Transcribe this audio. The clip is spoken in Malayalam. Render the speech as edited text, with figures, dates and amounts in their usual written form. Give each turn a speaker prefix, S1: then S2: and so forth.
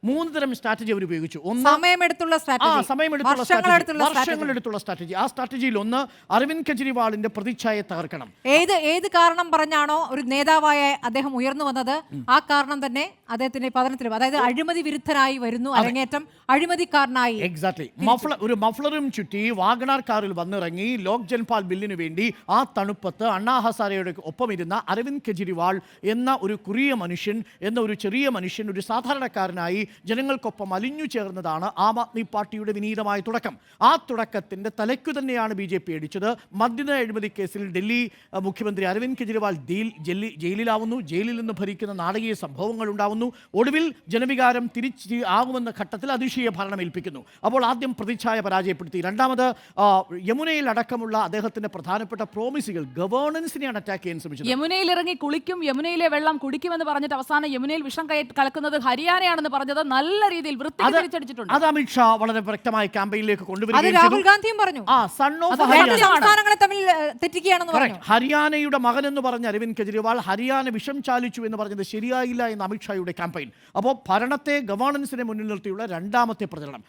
S1: മൂന്ന് തരം സ്ട്രാറ്റജി അവർ ഉപയോഗിച്ചു. ഒന്ന്
S2: സമയമെടുത്തുള്ള
S1: വർഷങ്ങളെടുത്തുള്ള സ്ട്രാറ്റജി. ആ സ്ട്രാറ്റജിയിൽ ഒന്ന് അരവിന്ദ് കെജ്രിവാളിന്റെ പ്രതിച്ഛായയെ തകർക്കണം.
S2: ഏത് കാരണം പറഞ്ഞാണോ ഒരു നേതാവായ അദ്ദേഹം ഉയർന്നു വന്നത്, ആ കാരണം തന്നെ അദ്ദേഹത്തിന്റെ പതനത്തിലും, അതായത് അഴിമതി വിരുദ്ധനായി വരുന്നു, അരങ്ങേറ്റം അഴിമതിക്കാരനായി.
S1: എക്സാക്ട്ലി. ഒരു മഫ്ലറും ചുറ്റി വാഗണാർ കാറിൽ വന്നിറങ്ങി ലോക് ജൻപാൽ ബില്ലിന് വേണ്ടി ആ തണുപ്പത്ത് അണ്ണാ ഹസാരയുടെ ഒപ്പം ഇരുന്ന അരവിന്ദ് കെജ്രിവാൾ എന്ന ഒരു കുറിയ മനുഷ്യൻ, എന്ന ഒരു ചെറിയ മനുഷ്യൻ, ഒരു സാധാരണക്കാരനായി ജനങ്ങൾക്കൊപ്പം അലിഞ്ഞു ചേർന്നതാണ് ആം ആദ്മി പാർട്ടിയുടെ വിനീതമായ തുടക്കം. ആ തുടക്കത്തിന്റെ തലയ്ക്കു തന്നെയാണ് BJP അടിച്ചത്. മദ്യന അഴിമതി കേസിൽ ഡൽഹി മുഖ്യമന്ത്രി അരവിന്ദ് കെജ്രിവാൾ ജയിലിലാവുന്നു. ജയിലിൽ നിന്ന് ഭരിക്കുന്ന നാടകീയ സംഭവങ്ങൾ ഉണ്ടാവുന്നു. ഒടുവിൽ ജനവികാരം തിരിച്ച് ആകുമെന്ന ഘട്ടത്തിൽ അതിശയ ഭരണം ഏൽപ്പിക്കുന്നു. അപ്പോൾ ആദ്യം പ്രതിച്ഛായ പരാജയപ്പെടുത്തി. രണ്ടാമത് യമുനയിൽ അടക്കമുള്ള അദ്ദേഹത്തിന്റെ പ്രധാനപ്പെട്ട പ്രോമിസുകൾ, ഗവേണൻസിനെയാണ് അറ്റാക്ക് ചെയ്യാൻ ശ്രമിച്ചത്.
S3: യമുനയിൽ ഇറങ്ങി കുളിക്കും, യമുനയിലെ വെള്ളം കുടിക്കുമെന്ന് പറഞ്ഞിട്ട് അവസാനം യമുനയിൽ വിഷം കലക്കുന്നത് ഹരിയാനയാണെന്ന് പറഞ്ഞത് നല്ല രീതിയിൽ തിരിച്ചടിച്ചിട്ടുണ്ട്.
S1: അത് അമിത്ഷാ വളരെ വ്യക്തമായ ക്യാമ്പയിനിലേക്ക് കൊണ്ടുവരികയും
S2: രാഹുൽ ഗാന്ധിയും പറഞ്ഞു. സംസ്ഥാനങ്ങളെ തമ്മിൽ തെറ്റിക്കുകയാണെന്ന് പറഞ്ഞു.
S1: ഹരിയാനയുടെ മകൻ എന്ന് പറഞ്ഞ അരവിന്ദ് കെജ്രിവാൾ ഹരിയാന വിഷം ചാലിച്ചു എന്ന് പറഞ്ഞത് ശരിയായില്ല എന്ന അമിത്ഷായുടെ ക്യാമ്പയിൻ. അപ്പോൾ ഭരണത്തെ, ഗവേണൻസിനെ മുന്നിൽ നിർത്തിയുള്ള രണ്ടാമത്തെ പ്രചരണം.